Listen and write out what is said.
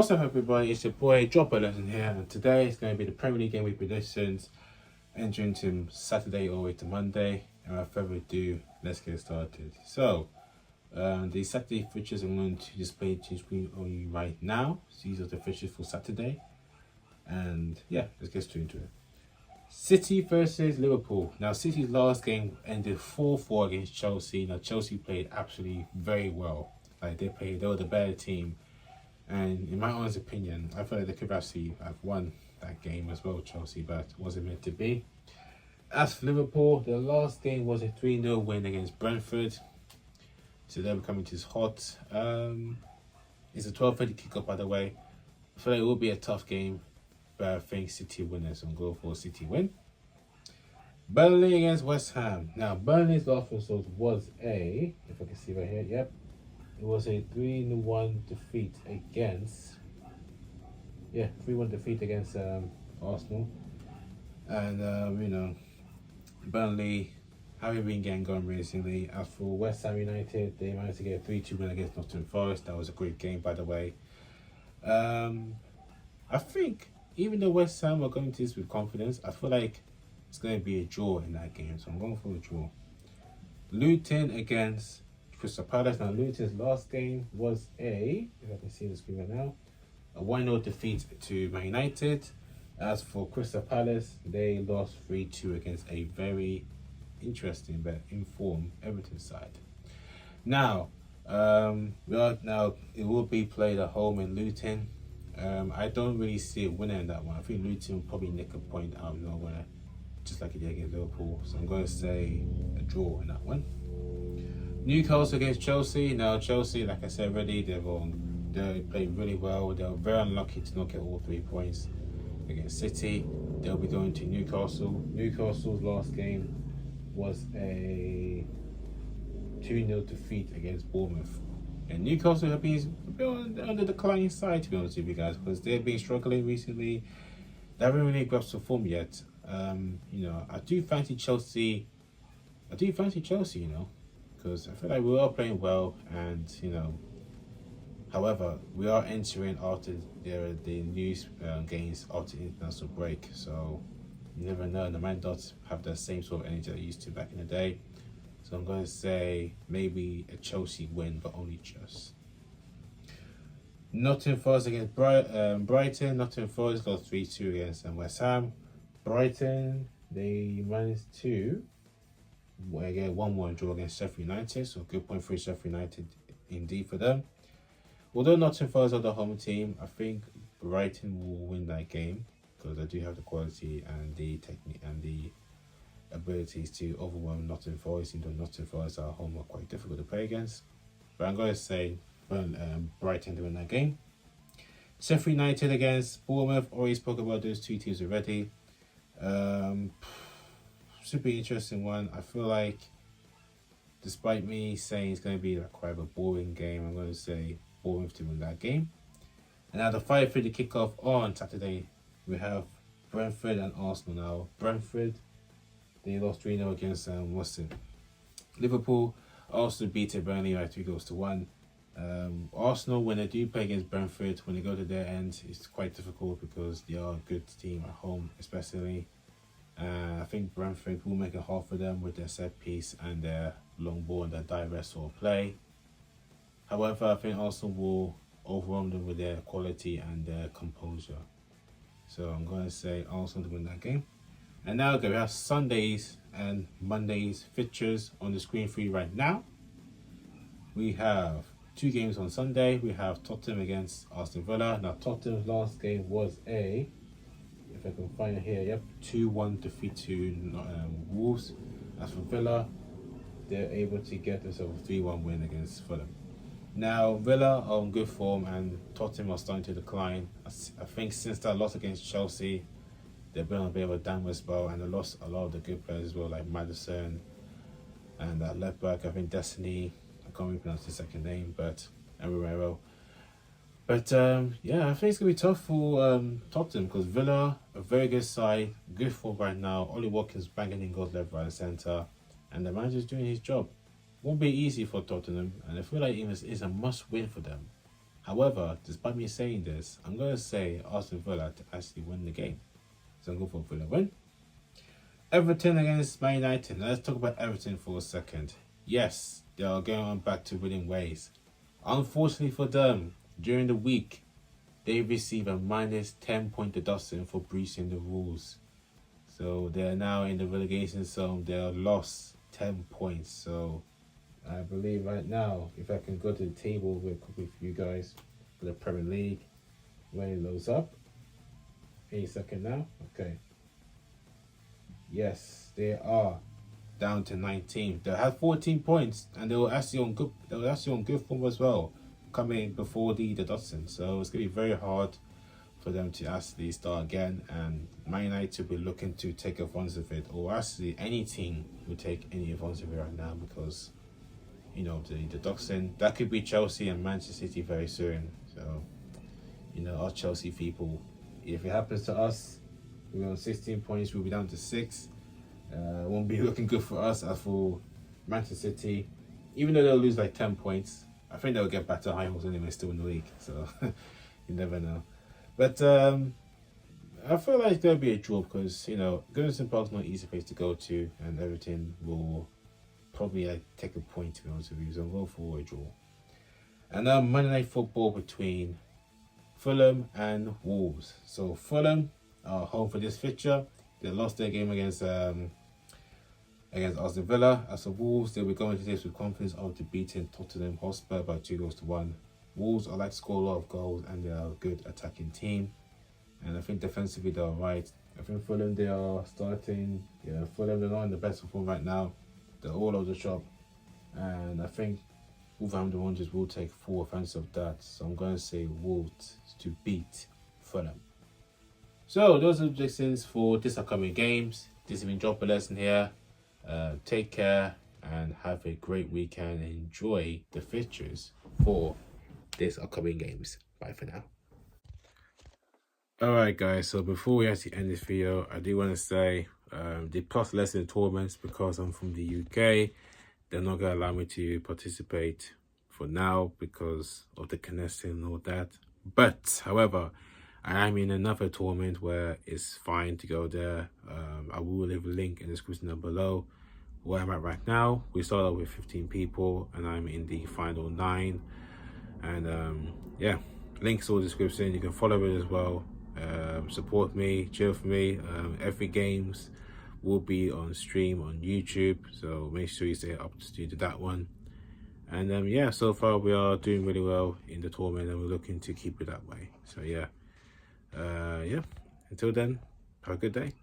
What's up, everybody? It's your boy Dropper Lesson here, and today it's going to be the Premier League game week predictions entering to Saturday all the way to Monday. And without further ado, let's get started. So, the Saturday fixtures I'm going to display to screen on you right now. So these are the fixtures for Saturday, and yeah, let's get straight into it. City versus Liverpool. Now, City's last game ended 4-4 against Chelsea. Now, Chelsea played absolutely very well. They were the better team. And in my honest opinion, I feel like they could actually have won that game as well, Chelsea, but it wasn't meant to be. As for Liverpool, their last game was a 3-0 win against Brentford. So they're coming to this hot. It's a 12:30 kickoff, by the way. I feel like it will be a tough game, but I think City winners will go for a City win. Burnley against West Ham. Now, Burnley's last result was if I can see right here, yep. It was a 3-1 defeat against, 3-1 defeat against Arsenal. And, Burnley haven't been getting going recently. As for West Ham United, they managed to get a 3-2 win against Nottingham Forest. That was a great game, by the way. I think, even though West Ham are going to this with confidence, I feel like it's going to be a draw in that game. So I'm going for a draw. Luton against Crystal Palace. Now, Luton's last game was if I can see the screen right now, a 1-0 defeat to Man United. As for Crystal Palace, they lost 3-2 against a very interesting but informed Everton side. Now, it will be played at home in Luton. I don't really see a winner in that one. I think Luton will probably nick a point out of nowhere, just like it did against Liverpool. So I'm going to say a draw in that one. Newcastle against Chelsea. Now, Chelsea, like I said already, they played really well. They were very unlucky to not get all 3 points against City. They'll be going to Newcastle. Newcastle's last game was a 2-0 defeat against Bournemouth. And Newcastle have been on the declining side, to be honest with you guys, because they've been struggling recently. They haven't really grasped the form yet. I do fancy Chelsea, because I feel like we are playing well, and however, we are entering after the new games after the international break, so you never know. The Man dots have the same sort of energy they used to back in the day, so I'm going to say maybe a Chelsea win, but only just. Nottingham Forest against Brighton. Nottingham Forest got 3-2 against West Ham. Brighton, they managed to get 1-1 draw against Sheffield United, so good point for Sheffield United indeed for them. Although Nottingham Forest are the home team, I think Brighton will win that game because they do have the quality and the technique and the abilities to overwhelm Nottingham Forest, even though Nottingham Forest are home are quite difficult to play against. But I'm going to say Brighton to win that game. Sheffield United against Bournemouth. Already spoke about those two teams already. Super interesting one. I feel like, despite me saying it's going to be quite a boring game, I'm going to say Bournemouth to win that game. And now the 5:30 kickoff on Saturday, we have Brentford and Arsenal. Now, Brentford, they lost 3-0 against Liverpool. Arsenal beat Burnley by 3-1. Arsenal, when they do play against Brentford, when they go to their end, it's quite difficult because they are a good team at home, especially. I think Brentford will make it hard for them with their set piece and their long ball and their direct sort of play. However, I think Arsenal will overwhelm them with their quality and their composure. So I'm going to say Arsenal to win that game. And now we have Sundays and Mondays fixtures on the screen for you right now. We have 2 games on Sunday. We have Tottenham against Aston Villa. Now, Tottenham's last game was if I can find it here, 2-1 defeat to Wolves. As for Villa, they're able to get themselves a 3-1 win against Fulham. Now, Villa are on good form and Tottenham are starting to decline. I think since that loss against Chelsea, they've been on a bit of a downward spell, and they lost a lot of the good players as well, like Maddison and left back, I think Destiny, I can't really pronounce his second name, but Romero. But I think it's going to be tough for Tottenham because Villa, a very good side, good form right now. Ollie Watkins banging in goals left, right and centre, and the manager's doing his job. Won't be easy for Tottenham, and I feel like it is a must win for them. However, despite me saying this, I'm going to say Aston Villa to actually win the game. So I'm going for Villa win. Everton against Man United. Now let's talk about Everton for a second. Yes, they are going on back to winning ways. Unfortunately for them, during the week, they receive a minus 10-point deduction for breaching the rules. So they're now in the relegation zone. They are lost 10 points. So I believe right now, if I can go to the table real quickly for you guys for the Premier League, when it loads up. Any second now. Okay. Yes, they are down to 19. They had 14 points, and they were actually on good. They were actually on good form as well, coming before the deduction. So it's gonna be very hard for them to actually start again, and Man United will be looking to take advantage of it, or actually any team will take any advantage of it right now because, you know, the deduction that could be Chelsea and Manchester City very soon. So, you know, us Chelsea people, if it happens to us, we're on 16 points, we'll be down to 6. Won't be looking good for us. As for Manchester City, even though they'll lose like 10 points, I think they'll get back to high horse anyway, still in the league. So you never know. But I feel like there'll be a draw because, you know, Goodison Park's not an easy place to go to, and Everton will probably like take a point, to be honest with you. So I'll go for a draw. And now Monday Night Football between Fulham and Wolves. So Fulham are home for this fixture. They lost their game against Aston Villa. As for Wolves, they'll be going to this with confidence after beating Tottenham Hotspur by 2-1. Wolves are like to score a lot of goals, and they are a good attacking team. And I think defensively they're right. I think Fulham, they are starting. Yeah, Fulham, they're not in the best form right now. They're all over the shop. And I think Wolverhampton Wanderers will take full offense of that. So I'm going to say Wolves to beat Fulham. So those are the predictions for this upcoming games. This has been Drop a Lesson here. Take care and have a great weekend. Enjoy the fixtures for this upcoming games. Bye for now. Alright guys, so before we actually end this video, I do want to say the Plus Lesson tournaments, because I'm from the UK, they're not going to allow me to participate for now because of the connection and all that. But however, I am in another tournament where it's fine to go there. I will leave a link in the description down below where I'm at right now. We started with 15 people and I'm in the final 9. And yeah, links all in the description. You can follow it as well. Support me, cheer for me. Every games will be on stream on YouTube, so make sure you stay up to that one. And yeah, so far we are doing really well in the tournament and we're looking to keep it that way. So yeah. Yeah, until then, have a good day.